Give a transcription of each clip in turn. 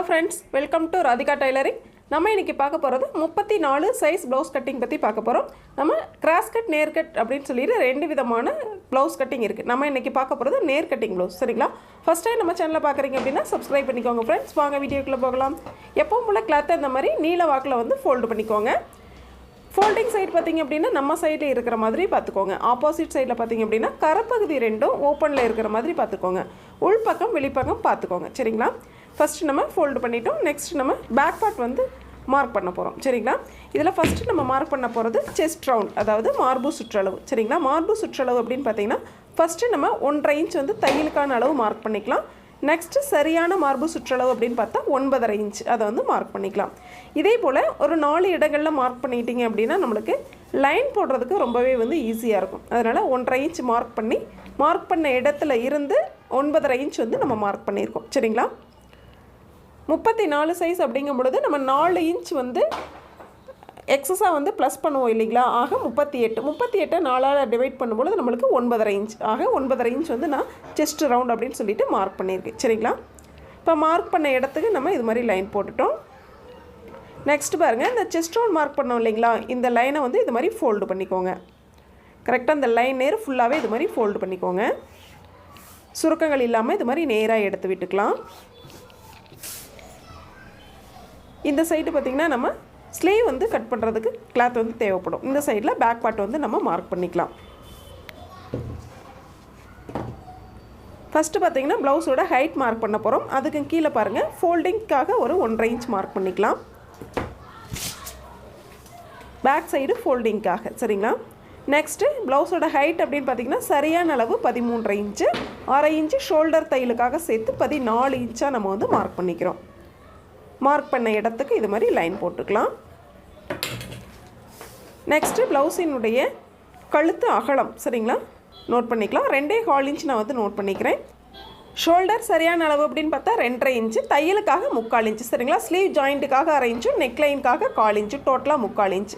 friends, welcome to Radhika Tailoring. நம்ம இன்னைக்கு பார்க்க போறது 34 சைஸ் ப்ளவுஸ் கட்டிங் பத்தி பார்க்க போறோம். நம்ம கிராஸ் கட் நேர் கட் அப்படினு சொல்லிட்டு ரெண்டு விதமான ப்ளவுஸ் கட்டிங் இருக்கு. நம்ம இன்னைக்கு பார்க்க போறது நேர் கட்டிங் ப்ளவுஸ். சரிங்களா? ஃபர்ஸ்ட் டைம் நம்ம சேனலை பார்க்கறீங்க அப்படினா Subscribe பண்ணிக்கோங்க फ्रेंड्स. வாங்க வீடியோக்குள்ள போகலாம். எப்பவும் போல கிளாத் இந்த மாதிரி நீல வாக்குல வந்து ஃபோல்ட் பண்ணிக்கோங்க. ஃபோல்டிங் சைடு பாத்தீங்க அப்படினா நம்ம சைடுல இருக்கிற மாதிரி பாத்துக்கோங்க. ஆப்போசிட் சைடுல பாத்தீங்க அப்படினா கரப்பகுதி ரெண்டும் ஓபன்ல இருக்கிற மாதிரி பாத்துக்கோங்க. உள் பக்கம் வெளி பக்கம் பாத்துக்கோங்க. சரிங்களா? ஃபர்ஸ்ட் நம்ம ஃபோல்ட் பண்ணிட்டோம். நெக்ஸ்ட் நம்ம பேக் பார்ட் வந்து மார்க் பண்ண போறோம். சரிங்களா? இதல ஃபர்ஸ்ட் நம்ம மார்க் பண்ண போறது செஸ்ட் ரவுண்ட், அதாவது மார்பு சுற்றளவு. சரிங்களா? மார்பு சுற்றளவு அப்படினு பாத்தீங்கன்னா ஃபர்ஸ்ட் நம்ம 1.5 இன்ச் வந்து தையலுக்கான அளவு மார்க் பண்ணிக்கலாம். நெக்ஸ்ட் சரியான மார்பு சுற்றளவு அப்படினு பார்த்தா 9.5 இன்ச் அத வந்து மார்க் பண்ணிக்கலாம். இதே போல ஒரு 4 இடங்கள்ல மார்க் பண்ணிட்டீங்க அப்படினா நமக்கு லைன் போடுறதுக்கு ரொம்பவே வந்து ஈஸியா இருக்கும். அதனால 1.5 இன்ச் மார்க் பண்ண இடத்துல இருந்து 9.5 இன்ச் வந்து நம்ம மார்க் பண்ணியிருக்கோம். சரிங்களா? 34 சைஸ் அப்படிங்கும் பொழுது நம்ம 4 இன்ச் வந்து எக்ஸஸா வந்து ப்ளஸ் பண்ணுவோம் இல்லீங்களா? ஆக 38 4ஆல டிவைட் பண்ணும்போது நமக்கு 9.5 இன்ச். ஆக 9.5 இன்ச் வந்து நான் செஸ்ட் ரவுண்ட் அப்படினு சொல்லிட்டு மார்க் பண்ணியிருக்கேன். சரிங்களா? இப்போ மார்க் பண்ண இடத்துக்கு நம்ம இது மாதிரி லைன் போட்டுட்டோம். நெக்ஸ்ட் பாருங்க, இந்த செஸ்ட் ரவுண்ட் மார்க் பண்ணோம் இல்லீங்களா? இந்த லைனை வந்து இது மாதிரி ஃபோல்ட் பண்ணிக்கோங்க. கரெக்ட்டா இந்த லைன் நேர் ஃபுல்லாவே இது மாதிரி ஃபோல்ட் பண்ணிக்கோங்க. சுருக்கங்கள் இல்லாம இது மாதிரி நேரா எடுத்து விட்டுக்கலாம். இந்த சைடு பாத்தீங்கன்னா நம்ம ஸ்லீவ் வந்து கட் பண்றதுக்கு கிளாத் வந்து தேவைப்படும். இந்த சைடுல பேக் பார்ட் வந்து நம்ம மார்க் பண்ணிக்கலாம். ஃபர்ஸ்ட் பாத்தீங்கன்னா ப்ளவுஸோட ஹைட் மார்க் பண்ண போறோம். அதுக்கு கீழ பாருங்க ஃபோல்டிங்காக ஒரு 1.5 இன்ச் மார்க் பண்ணிக்கலாம். பேக் சைடு ஃபோல்டிங்காக. சரிங்களா? நெக்ஸ்ட் ப்ளவுஸோட ஹைட் அப்படினு பாத்தீங்கன்னா சரியான அளவு 13.5 இன்ச். 1/2 இன்ச் ஷோல்டர் தையலுக்காக சேர்த்து 14 இன்ச்சா நம்ம வந்து மார்க் பண்ணிக்கிறோம். மார்க் பண்ண இடத்துக்கு இது மாதிரி லைன் போட்டுக்கலாம். நெக்ஸ்ட் ப்ளவுஸினுடைய கழுத்து அகலம் சரிங்களா? நோட் பண்ணிக்கலாம். 2.25 இன்ச் நான் வந்து நோட் பண்ணிக்கிறேன். ஷோல்டர் சரியான அளவு அப்படினு பார்த்தா 2.5 இன்ச், தையலுக்காக 3/4 இன்ச். சரிங்களா? ஸ்லீவ் ஜாயிண்ட்டுக்காக 1/2 இன்ச், நெக் லைனுக்காக 1/4 இன்ச், டோட்டலா 3/4 இன்ச்.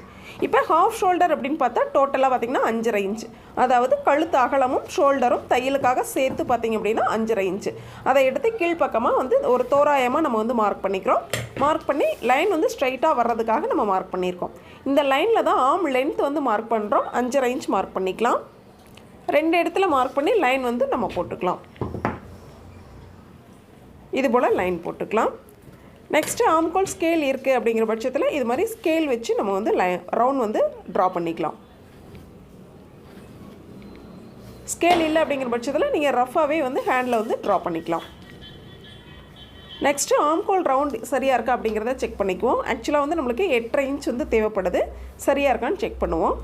இப்போ ஹாஃப் ஷோல்டர் அப்படினு பார்த்தா டோட்டலா பாத்தீங்கன்னா 5.5 இன்ச். அதாவது கழுத்து அகலமும் ஷோல்டரும் தையலுக்காக சேர்த்து பாத்தீங்க அப்படினா 5.5 இன்ச். அதை எடுத்து கீழ் பக்கமா வந்து ஒரு தோராயமா நம்ம வந்து மார்க் பண்ணிக்கிறோம். மார்க் பண்ணி லைன் வந்து ஸ்ட்ரைட்டா வர்றதுக்காக நம்ம மார்க் பண்ணியிருக்கோம். இந்த லைன்ல தான் ஆர்ம் லென்த் வந்து மார்க் பண்றோம். 5.5 இன்ச் மார்க் பண்ணிக்கலாம். ரெண்டு இடத்துல மார்க் பண்ணி லைன் வந்து நம்ம போட்டுக்கலாம். இது போல லைன் போட்டுக்கலாம். நெக்ஸ்ட் ஆம்கோல் ஸ்கேல் இருக்கு அப்படிங்கிற பட்சத்தில் இது மாதிரி ஸ்கேல் வச்சு நம்ம வந்து ரவுண்ட் வந்து டிரா பண்ணிக்கலாம். ஸ்கேல் இல்லை அப்படிங்கிற பட்சத்தில் நீங்கள் ரஃபாகவே வந்து ஹேண்டில் வந்து டிரா பண்ணிக்கலாம். நெக்ஸ்ட் ஆம்கோல் ரவுண்ட் சரியா இருக்கா அப்படிங்கிறத செக் பண்ணிக்குவோம். ஆக்சுவலாக வந்து நம்மளுக்கு 8.5 இன்ச் வந்து தேவைப்படுது. சரியா இருக்கான்னு செக் பண்ணுவோம்.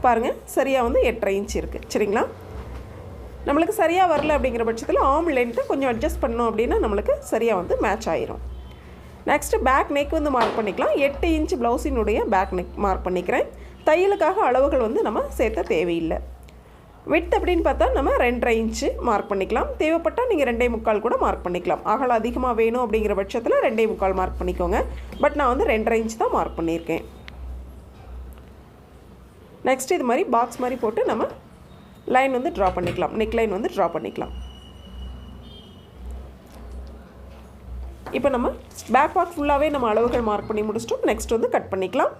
பாருங்க, சரியா வந்து 8.5 இன்ச் இருக்கு. சரிங்களா? நம்மளுக்கு சரியா வரல அப்படிங்கிற பட்சத்தில் ஆர்ம் லென்த்தை கொஞ்சம் அட்ஜஸ்ட் பண்ணோம் அப்படின்னா நம்மளுக்கு சரியா வந்து மேட்ச் ஆயிரும். நெக்ஸ்ட் பேக் நெக் வந்து மார்க் பண்ணிக்கலாம். 8 இன்ச் ப்ளவுஸினுடைய பேக் நெக் மார்க் பண்ணிக்கிறேன். தையலுக்காக அளவுகள் வந்து நம்ம சேர்த்த தேவையில்லை. விட்த் அப்படின்னு பார்த்தா நம்ம 2.5 இன்ச் மார்க் பண்ணிக்கலாம். தேவைப்பட்டால் நீங்கள் 2.25 கூட மார்க் பண்ணிக்கலாம். அகலம் அதிகமாக வேணும் அப்படிங்கிற பட்சத்தில் 2.25 மார்க் பண்ணிக்கோங்க. பட் நான் வந்து 2.5 இன்ச் தான் மார்க் பண்ணியிருக்கேன். நெக்ஸ்ட் இது மாதிரி பாக்ஸ் மாதிரி போட்டு நம்ம லைன் வந்து ட்ரா பண்ணிக்கலாம். நெக் லைன் வந்து ட்ரா பண்ணிக்கலாம். இப்போ நம்ம பேக் பார்ட் ஃபுல்லாகவே நம்ம அளவுகள் மார்க் பண்ணி முடிச்சிட்டோம். நெக்ஸ்ட் வந்து கட் பண்ணிக்கலாம்.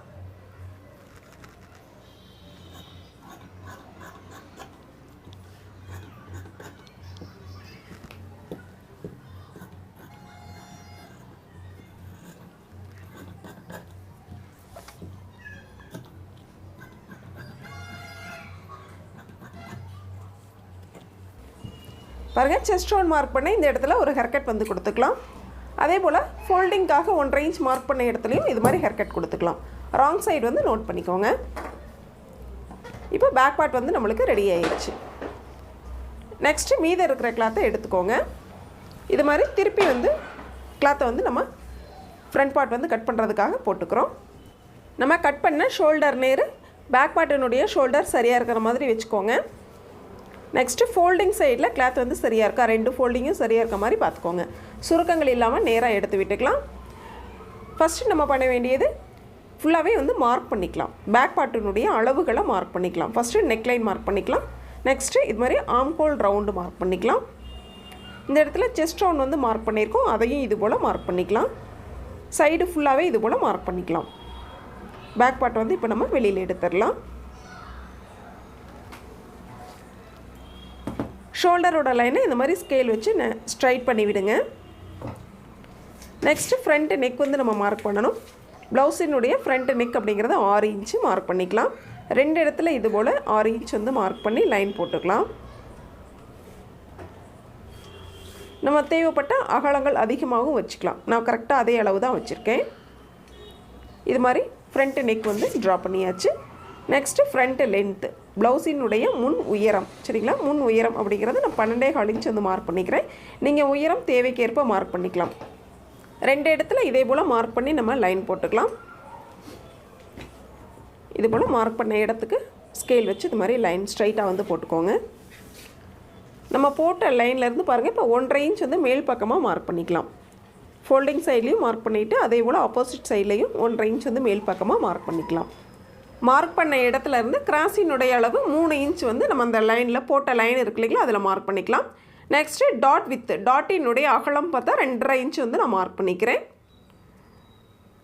பாருங்க, செஸ்ட் ரவுண்ட் மார்க் பண்ண இந்த இடத்துல ஒரு ஹேர் கட் வந்து கொடுத்துக்கலாம். அதே போல் ஃபோல்டிங்காக 1.5 இன்ச் மார்க் பண்ண இடத்துலையும் இது மாதிரி ஹேர் கட் கொடுத்துக்கலாம். ராங் சைடு வந்து நோட் பண்ணிக்கோங்க. இப்போ பேக் பார்ட் வந்து நம்மளுக்கு ரெடி ஆயிடுச்சு. நெக்ஸ்ட் மீதம் இருக்கிற கிளாத்தை எடுத்துக்கோங்க. இது மாதிரி திருப்பி வந்து கிளாத்தை வந்து நம்ம ஃப்ரண்ட் பார்ட் வந்து கட் பண்ணுறதுக்காக போட்டுக்கிறோம். நம்ம கட் பண்ண ஷோல்டர் நேர் பேக் பார்ட்டினுடைய ஷோல்டர் சரியாக இருக்கிற மாதிரி வச்சுக்கோங்க. நெக்ஸ்ட் ஃபோல்டிங் சைடில் கிளாத் வந்து சரியாக இருக்கா, ரெண்டு ஃபோல்டிங்கும் சரியாக இருக்க மாதிரி பார்த்துக்கோங்க. சுருக்கங்கள் இல்லாமல் நேராக எடுத்து விட்டுக்கலாம். ஃபஸ்ட்டு நம்ம பண்ண வேண்டியது ஃபுல்லாகவே வந்து மார்க் பண்ணிக்கலாம். பேக் பார்ட்டினுடைய அளவுகளை மார்க் பண்ணிக்கலாம். ஃபஸ்ட்டு நெக் லைன் மார்க் பண்ணிக்கலாம். நெக்ஸ்ட்டு இது மாதிரி ஆம்கோல் ரவுண்டு மார்க் பண்ணிக்கலாம். இந்த இடத்துல செஸ்ட் ரவுண்ட் வந்து மார்க் பண்ணியிருக்கோம், அதையும் இது போல் மார்க் பண்ணிக்கலாம். சைடு ஃபுல்லாகவே இது போல் மார்க் பண்ணிக்கலாம். பேக் பார்ட் வந்து இப்போ நம்ம வெளியில் எடுத்துடலாம். ஷோல்டரோட லைனை இந்த மாதிரி ஸ்கேல் வச்சு ஸ்ட்ரைட் பண்ணி விடுங்க. நெக்ஸ்ட்டு ஃப்ரண்ட் நெக் வந்து நம்ம மார்க் பண்ணணும். ப்ளவுஸினுடைய ஃப்ரண்ட் நெக் அப்படிங்கிறத 6 இன்ச்சு மார்க் பண்ணிக்கலாம். 2 இடத்துல இது போல் 6 இன்ச் வந்து மார்க் பண்ணி லைன் போட்டுக்கலாம். நம்ம தேவைப்பட்ட அகலங்கள் அதிகமாகவும் வச்சுக்கலாம். நான் கரெக்டாக அதே அளவு தான் வச்சுருக்கேன். இது மாதிரி ஃப்ரண்ட் நெக் வந்து ட்ரா பண்ணியாச்சு. நெக்ஸ்ட்டு ஃப்ரண்ட் லென்த்து, ப்ளவுஸினுடைய முன் உயரம், சரிங்களா? முன் உயரம் அப்படிங்கிறது நான் 12.25 இன்ச் வந்து மார்க் பண்ணிக்கிறேன். நீங்கள் உயரம் தேவைக்கேற்ப மார்க் பண்ணிக்கலாம். 2 இடத்துல இதே போல் மார்க் பண்ணி நம்ம லைன் போட்டுக்கலாம். இது போல் மார்க் பண்ண இடத்துக்கு ஸ்கேல் வச்சு இது மாதிரி லைன் ஸ்ட்ரைட்டாக வந்து போட்டுக்கோங்க. நம்ம போட்ட லைன்லேருந்து பாருங்கள், இப்போ 1.5 இன்ச் வந்து மேல் பக்கமாக மார்க் பண்ணிக்கலாம். ஃபோல்டிங் சைட்லேயும் மார்க் பண்ணிவிட்டு அதே போல் ஆப்போசிட் சைட்லேயும் 1.5 இன்ச் வந்து மேல் பக்கமாக மார்க் பண்ணிக்கலாம். மார்க் பண்ண இடத்துல இருந்து கிராஸினுடைய அளவு 3 இன்ச் வந்து நம்ம அந்த லைனில் போட்ட லைன் இருக்கு இல்லைங்களா, அதில் மார்க் பண்ணிக்கலாம். நெக்ஸ்ட்டு டாட் வித்து, டாட்டினுடைய அகலம் பார்த்தா 2.5 இன்ச் வந்து நான் மார்க் பண்ணிக்கிறேன்.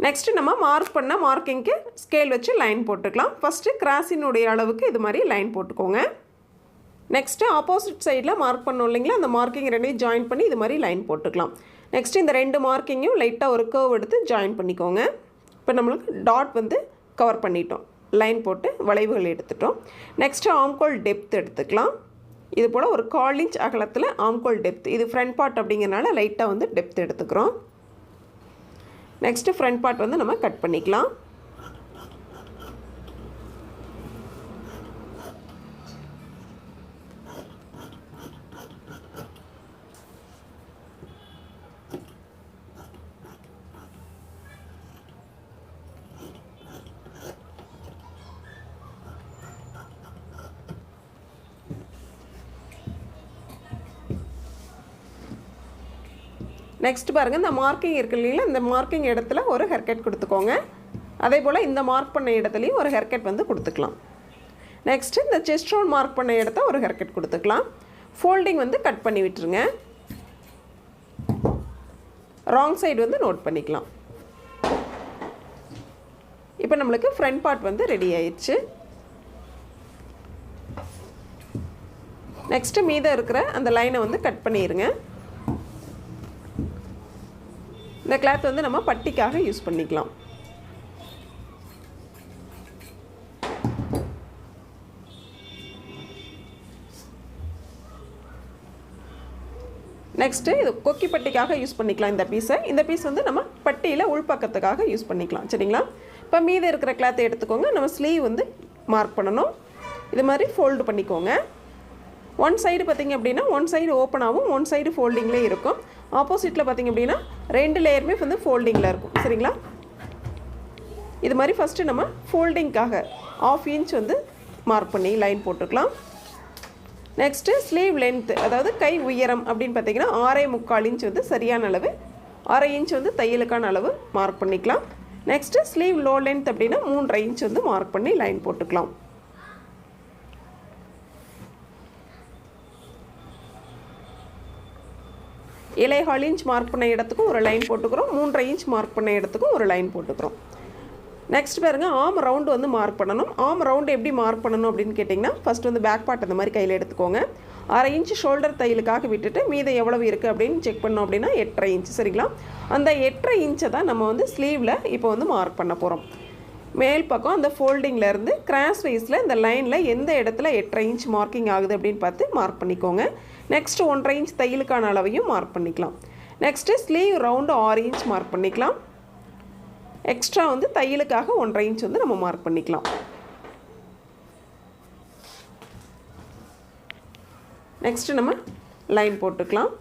நெக்ஸ்ட்டு நம்ம மார்க் பண்ண மார்க்கிங்க்கு ஸ்கேல் வச்சு லைன் போட்டுக்கலாம். ஃபஸ்ட்டு கிராஸினுடைய அளவுக்கு இது மாதிரி லைன் போட்டுக்கோங்க. நெக்ஸ்ட்டு ஆப்போசிட் சைடில் மார்க் பண்ணோம் இல்லைங்களா, அந்த மார்க்கிங் ரெண்டையும் ஜாயின் பண்ணி இது மாதிரி லைன் போட்டுக்கலாம். நெக்ஸ்ட்டு இந்த 2 மார்க்கிங்கையும் லைட்டாக ஒரு கர்வ் எடுத்து ஜாயின் பண்ணிக்கோங்க. இப்போ நம்மளுக்கு டாட் வந்து கவர் பண்ணிட்டோம், லைன் போட்டு வளைவுகள் எடுத்துட்டோம். நெக்ஸ்ட்டு ஆம்கோல் டெப்த் எடுத்துக்கலாம். இது போல் ஒரு 1/4 இன்ச் அகலத்தில் ஆம்கோல் டெப்த், இது ஃப்ரண்ட் பார்ட் அப்படிங்கிறனால லைட்டாக வந்து டெப்த் எடுத்துக்கிறோம். நெக்ஸ்ட்டு ஃப்ரண்ட் பார்ட் வந்து நம்ம கட் பண்ணிக்கலாம். நெக்ஸ்ட் பாருங்கள், இந்த மார்க்கிங் இருக்கு இல்லைங்களா, இந்த மார்க்கிங் இடத்துல ஒரு ஹேர்கட் கொடுத்துக்கோங்க. அதே போல் இந்த மார்க் பண்ண இடத்துலையும் ஒரு ஹேர்கட் வந்து கொடுத்துக்கலாம். நெக்ஸ்ட்டு இந்த செஸ்ட் ரவுண்ட் மார்க் பண்ண இடத்த ஒரு ஹேர்கட் கொடுத்துக்கலாம். ஃபோல்டிங் வந்து கட் பண்ணி விட்டுருங்க. ராங் சைடு வந்து நோட் பண்ணிக்கலாம். இப்போ நம்மளுக்கு ஃப்ரண்ட் பார்ட் வந்து ரெடி ஆயிடுச்சு. நெக்ஸ்ட்டு மீதம் இருக்கிற அந்த லைனை வந்து கட் பண்ணிடுங்க. இந்த கிளாத் வந்து நம்ம பட்டிக்காக யூஸ் பண்ணிக்கலாம். நெக்ஸ்ட்டு இது கொக்கி பட்டிக்காக யூஸ் பண்ணிக்கலாம். இந்த பீஸ் வந்து நம்ம பட்டியில் உள்பக்கத்துக்காக யூஸ் பண்ணிக்கலாம், சரிங்களா? இப்போ மீதி இருக்கிற கிளாத்தை எடுத்துக்கோங்க. நம்ம ஸ்லீவ் வந்து மார்க் பண்ணணும். இது மாதிரி ஃபோல்டு பண்ணிக்கோங்க. ஒன் சைடு பார்த்திங்க அப்படின்னா ஒன் சைடு ஓப்பனாகவும் ஒன் சைடு ஃபோல்டிங்லேயே இருக்கும். ஆப்போசிட்டில் பார்த்திங்க அப்படின்னா 2 லேயருமே வந்து ஃபோல்டிங்கில் இருக்கும், சரிங்களா? இது மாதிரி ஃபஸ்ட்டு நம்ம ஃபோல்டிங்காக 1/2 இன்ச் வந்து மார்க் பண்ணி லைன் போட்டுக்கலாம். நெக்ஸ்ட்டு ஸ்லீவ் லென்த்து, அதாவது கை உயரம் அப்படின்னு பார்த்திங்கன்னா 6.25 இன்ச் வந்து சரியான அளவு. 1/2 இன்ச் வந்து தையலுக்கான அளவு மார்க் பண்ணிக்கலாம். நெக்ஸ்ட்டு ஸ்லீவ் லோ லென்த் அப்படின்னா 3.5 இன்ச் வந்து மார்க் பண்ணி லைன் போட்டுக்கலாம். இலைஹால் இன்ச் மார்க் பண்ண இடத்துக்கும் ஒரு லைன் போட்டுக்கிறோம். 3.5 இன்ச் மார்க் பண்ண இடத்துக்கும் ஒரு லைன் போட்டுக்கிறோம். நெக்ஸ்ட் பாருங்கள், ஆர்ம் ரவுண்டு வந்து மார்க் பண்ணணும். ஆர்ம் ரவுண்டு எப்படி மார்க் பண்ணணும் அப்படின்னு கேட்டிங்கன்னா, ஃபஸ்ட் வந்து பேக் பார்ட் அந்த மாதிரி கையில் எடுத்துக்கோங்க. 1/2 இன்ச் ஷோல்டர் தையலுக்காக விட்டுட்டு மீதம் எவ்வளவு இருக்குது அப்படின்னு செக் பண்ணோம் அப்படின்னா 8.5 இன்ச், சரிங்களா? அந்த 8.5 இன்ச்சை தான் நம்ம வந்து ஸ்லீவில் இப்போ வந்து மார்க் பண்ண போகிறோம். மேல் பக்கம் அந்த ஃபோல்டிங்லேருந்து கிராஸ் வைஸில் இந்த லைனில் எந்த இடத்துல 8.5 இன்ச் மார்க்கிங் ஆகுது அப்படின்னு பார்த்து மார்க் பண்ணிக்கோங்க. நெக்ஸ்ட்டு 1.5 இன்ச் தையலுக்கான அளவையும் மார்க் பண்ணிக்கலாம். Next sleeve round 6 inch mark பண்ணிக்கலாம். எக்ஸ்ட்ரா வந்து தையலுக்காக 1.5 இன்ச் வந்து நம்ம மார்க் பண்ணிக்கலாம். நெக்ஸ்ட்டு நம்ம லைன் போட்டுக்கலாம்.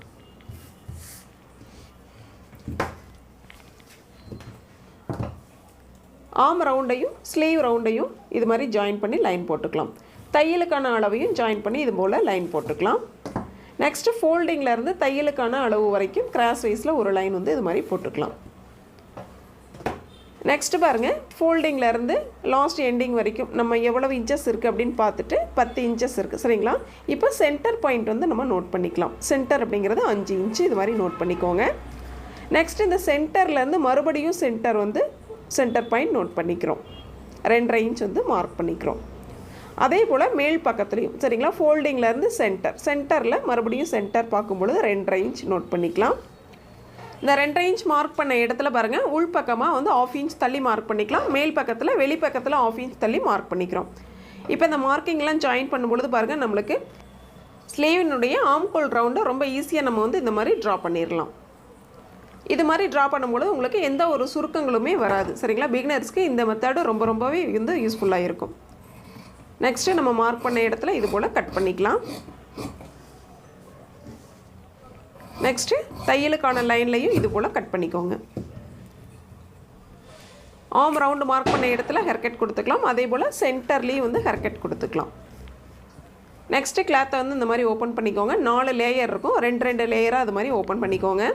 ஆர்ம் ரவுண்டையும் ஸ்லீவ் ரவுண்டையும் இது மாதிரி ஜாயின் பண்ணி லைன் போட்டுக்கலாம். தையலுக்கான அளவையும் ஜாயின் பண்ணி இது போல் லைன் போட்டுக்கலாம். நெக்ஸ்ட்டு ஃபோல்டிங்லேருந்து தையலுக்கான அளவு வரைக்கும் கிராஸ் வைஸில் ஒரு லைன் வந்து இது மாதிரி போட்டுக்கலாம். நெக்ஸ்ட்டு பாருங்கள், ஃபோல்டிங்லேருந்து லாஸ்ட் எண்டிங் வரைக்கும் நம்ம எவ்வளவு இன்ச்சஸ் இருக்குது அப்படின்னு பார்த்துட்டு 10 இன்ச்சஸ் இருக்குது சரிங்களா. இப்போ சென்டர் பாயிண்ட் வந்து நம்ம நோட் பண்ணிக்கலாம். சென்டர் அப்படிங்கிறது 5 இன்ச்சு இது மாதிரி நோட் பண்ணிக்கோங்க. நெக்ஸ்ட் இந்த சென்டர்லேருந்து மறுபடியும் சென்டர் பாயிண்ட் நோட் பண்ணிக்கிறோம். 2.5 இன்ச் வந்து மார்க் பண்ணிக்கிறோம். அதே போல் மேல் பக்கத்துலேயும் சரிங்களா, ஃபோல்டிங்லேருந்து சென்டரில் மறுபடியும் சென்டர் பார்க்கும்பொழுது 2.5 இன்ச் நோட் பண்ணிக்கலாம். இந்த 2.5 இன்ச் மார்க் பண்ண இடத்துல பாருங்கள், உள் பக்கமாக வந்து 1/2 இன்ச் தள்ளி மார்க் பண்ணிக்கலாம். மேல் பக்கத்தில் வெளிப்பக்கத்தில் 1/2 இன்ச் தள்ளி மார்க் பண்ணிக்கிறோம். இப்போ இந்த மார்க்கிங்லாம் ஜாயின் பண்ணும்பொழுது பாருங்கள், நம்மளுக்கு ஸ்லீவினுடைய ஆம்கோல் ரவுண்டை ரொம்ப ஈஸியாக நம்ம வந்து இந்த மாதிரி ட்ரா பண்ணிடலாம். இது மாதிரி ட்ரா பண்ணும்பொழுது உங்களுக்கு எந்த ஒரு சுருக்கங்களுமே வராது சரிங்களா. பிகினர்ஸ்க்கு இந்த மெத்தடு ரொம்பவே வந்து யூஸ்ஃபுல்லாக இருக்கும். நெக்ஸ்ட்டு நம்ம மார்க் பண்ண இடத்துல இது போல் கட் பண்ணிக்கலாம். நெக்ஸ்ட்டு தையலுக்கான லைன்லையும் இது போல் கட் பண்ணிக்கோங்க. ஆர்ம் ரவுண்டு மார்க் பண்ண இடத்துல ஹேர்கட் கொடுத்துக்கலாம். அதே போல் சென்டர்லேயும் வந்து ஹேர்கட் கொடுத்துக்கலாம். நெக்ஸ்ட்டு கிளாத்தை வந்து இந்த மாதிரி ஓப்பன் பண்ணிக்கோங்க. 4 லேயர் இருக்கும், 2 லேயராக அது மாதிரி ஓப்பன் பண்ணிக்கோங்க.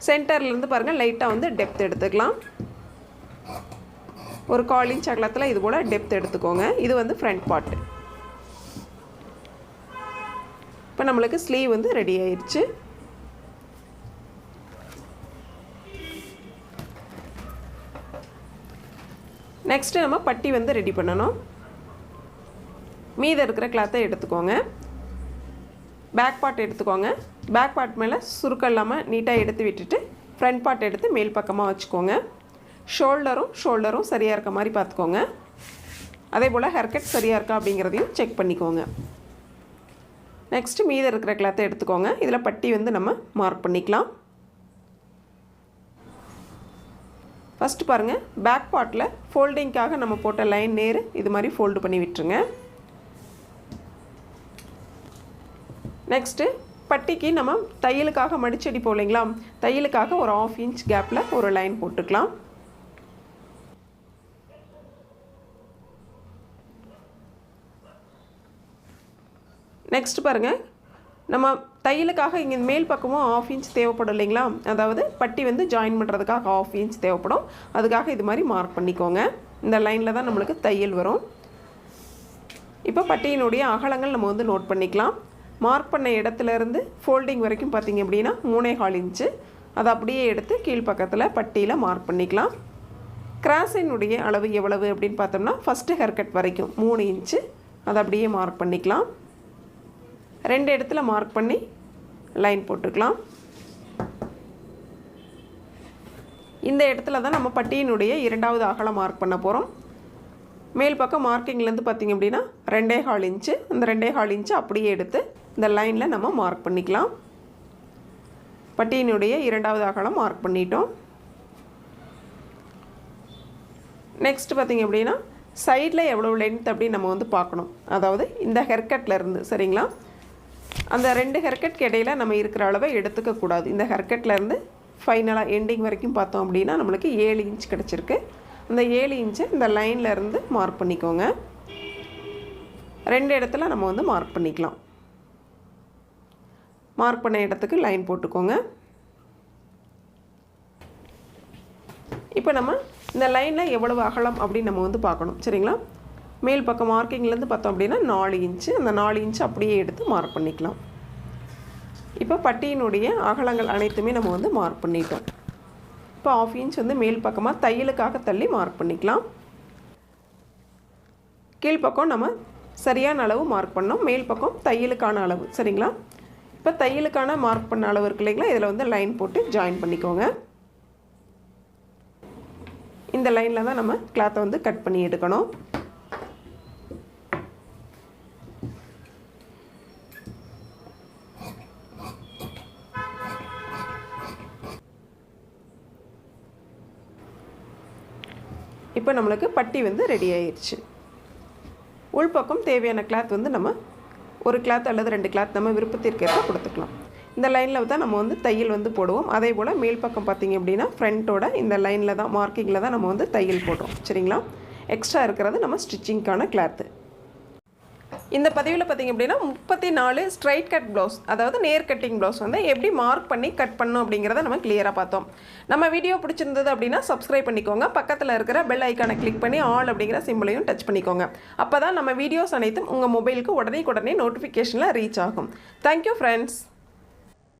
சென்டர்லேருந்து பாருங்கள் லைட்டாக வந்து டெப்த் எடுத்துக்கலாம். ஒரு 1/4 இன்ச் அகலத்தில் இது போல் டெப்த் எடுத்துக்கோங்க. இது வந்து ஃப்ரண்ட் பார்ட்டு. இப்போ நம்மளுக்கு ஸ்லீவ் வந்து ரெடி ஆயிடுச்சு. நெக்ஸ்ட்டு நம்ம பட்டி வந்து ரெடி பண்ணணும். மீதம் இருக்கிற கிளாத்தை எடுத்துக்கோங்க. பேக் பார்ட் எடுத்துக்கோங்க. பேக் பார்ட் மேலே சுருக்கம் இல்லாமல் நீட்டாக எடுத்து விட்டுட்டு ஃப்ரண்ட் பார்ட் எடுத்து மேல் பக்கமாக வச்சுக்கோங்க. ஷோல்டரும் சரியாக இருக்க மாதிரி பார்த்துக்கோங்க. அதே போல் ஹேர்கட் சரியாக இருக்கா அப்படிங்கிறதையும் செக் பண்ணிக்கோங்க. நெக்ஸ்ட்டு மீதம் இருக்கிற கிளாத்தை எடுத்துக்கோங்க. இதில் பட்டி வந்து நம்ம மார்க் பண்ணிக்கலாம். ஃபஸ்ட்டு பாருங்கள், பேக் பார்ட்டில் ஃபோல்டிங்காக நம்ம போட்ட லைன் நேர் இது மாதிரி ஃபோல்டு பண்ணி விட்டுருங்க. நெக்ஸ்ட்டு பட்டிக்கு நம்ம தையலுக்காக மடிச்சடி போகலைங்களா, தையலுக்காக ஒரு 1/2 இன்ச் கேப்பில் ஒரு லைன் போட்டுக்கலாம். நெக்ஸ்ட் பாருங்கள், நம்ம தையலுக்காக இங்கே மேல் பக்கமும் 1/2 இன்ச் தேவைப்படும் இல்லைங்களா, அதாவது பட்டி வந்து ஜாயின் பண்ணுறதுக்காக 1/2 இன்ச் தேவைப்படும். அதுக்காக இது மாதிரி மார்க் பண்ணிக்கோங்க. இந்த லைனில் தான் நம்மளுக்கு தையல் வரும். இப்போ பட்டியினுடைய அகலங்கள் நம்ம வந்து நோட் பண்ணிக்கலாம். மார்க் பண்ண இடத்துலேருந்து ஃபோல்டிங் வரைக்கும் பார்த்திங்க அப்படின்னா 3.25 இன்ச்சு. அதை அப்படியே எடுத்து கீழ்ப்பக்கத்தில் பட்டியில் மார்க் பண்ணிக்கலாம். கிராஸினுடைய அளவு எவ்வளவு அப்படின்னு பார்த்தோம்னா ஃபஸ்ட்டு ஹேர்கட் வரைக்கும் 3 இன்ச்சு. அதை அப்படியே மார்க் பண்ணிக்கலாம். 2 இடத்துல மார்க் பண்ணி லைன் போட்டுக்கலாம். இந்த இடத்துல தான் நம்ம பட்டியினுடைய 2வது அகலம் மார்க் பண்ண போகிறோம். மேல் பக்கம் மார்க்கிங்லேருந்து பார்த்திங்க அப்படின்னா 2.25 இன்ச்சு. அந்த 2.25 இன்ச்சு அப்படியே எடுத்து இந்த லைனில் நம்ம மார்க் பண்ணிக்கலாம். பட்டியினுடைய 2வது அகலம் மார்க் பண்ணிட்டோம். நெக்ஸ்ட் பார்த்திங்க அப்படின்னா சைடில் எவ்வளோ லென்த் அப்படின்னு நம்ம வந்து பார்க்கணும். அதாவது இந்த ஹேர்கட்லேருந்து சரிங்களா, அந்த 2 ஹேர்கட்க்கு இடையில் நம்ம இருக்கிற அளவை எடுத்துக்கக்கூடாது. இந்த ஹேர்கட்லேருந்து ஃபைனலாக எண்டிங் வரைக்கும் பார்த்தோம் அப்படின்னா நம்மளுக்கு 7 இன்ச் கிடச்சிருக்கு. அந்த 7 இன்ச்சை இந்த லைன்லேருந்து மார்க் பண்ணிக்கோங்க. 2 இடத்துல நம்ம வந்து மார்க் பண்ணிக்கலாம். மார்க் பண்ண இடத்துக்கு லைன் போட்டுக்கோங்க. இப்போ நம்ம இந்த லைனில் எவ்வளவு அகலம் அப்படின்னு நம்ம வந்து பார்க்கணும் சரிங்களா. மேல் பக்கம் மார்க்கிங்லேருந்து பார்த்தோம் அப்படின்னா 4 இன்ச்சு. அந்த 4 இன்ச்சு அப்படியே எடுத்து மார்க் பண்ணிக்கலாம். இப்போ பட்டியினுடைய அகலங்கள் அனைத்துமே நம்ம வந்து மார்க் பண்ணிட்டோம். இப்போ 1/2 இன்ச் வந்து மேல் பக்கமாக தையலுக்காக தள்ளி மார்க் பண்ணிக்கலாம். கீழ்ப்பக்கம் நம்ம சரியான அளவு மார்க் பண்ணோம். மேல் பக்கம் தையலுக்கான அளவு சரிங்களா. இப்போ தையலுக்கான மார்க் பண்ண அளவு இருக்கு இல்லைங்களா, இதில் வந்து லைன் போட்டு ஜாயின் பண்ணிக்கோங்க. இந்த லைனில் தான் நம்ம கிளாத்தை வந்து கட் பண்ணி எடுக்கணும். இப்போ நம்மளுக்கு பட்டி வந்து ரெடி ஆயிடுச்சு. உள்பக்கம் தேவையான கிளாத் வந்து நம்ம ஒரு கிளாத் அல்லது 2 கிளாத் நம்ம விருப்பத்திற்கேற்ப கொடுத்துக்கலாம். இந்த லைனில் தான் நம்ம வந்து தையல் வந்து போடுவோம். அதே போல் மேல் பக்கம் பார்த்திங்க அப்படின்னா ஃப்ரண்ட்டோட இந்த லைனில் தான் மார்க்கிங்கில் தான் நம்ம வந்து தையல் போடுறோம் சரிங்களா. எக்ஸ்ட்ரா இருக்கிறது நம்ம ஸ்டிச்சிங்க்கான கிளாத்து. இந்த பதிவில் பார்த்திங்க அப்படின்னா 34 ஸ்ட்ரைட் கட் ப்ளவுஸ், அதாவது நேர் கட்டிங் ப்ளவுஸ் வந்து எப்படி மார்க் பண்ணி கட் பண்ணணும் அப்படிங்கிறத நம்ம கிளியராக பார்த்தோம். நம்ம வீடியோ பிடிச்சிருந்தது அப்படின்னா சப்ஸ்கிரைப் பண்ணிக்கோங்க. பக்கத்தில் இருக்கிற பெல் ஐக்கானை கிளிக் பண்ணி ஆல் அப்படிங்கிற சிம்பிளையும் டச் பண்ணிக்கோங்க. அப்போ தான் நம்ம வீடியோஸ் அனைத்தும் உங்கள் மொபைலுக்கு உடனே நோட்டிஃபிகேஷனில் ரீச் ஆகும். Thank you friends.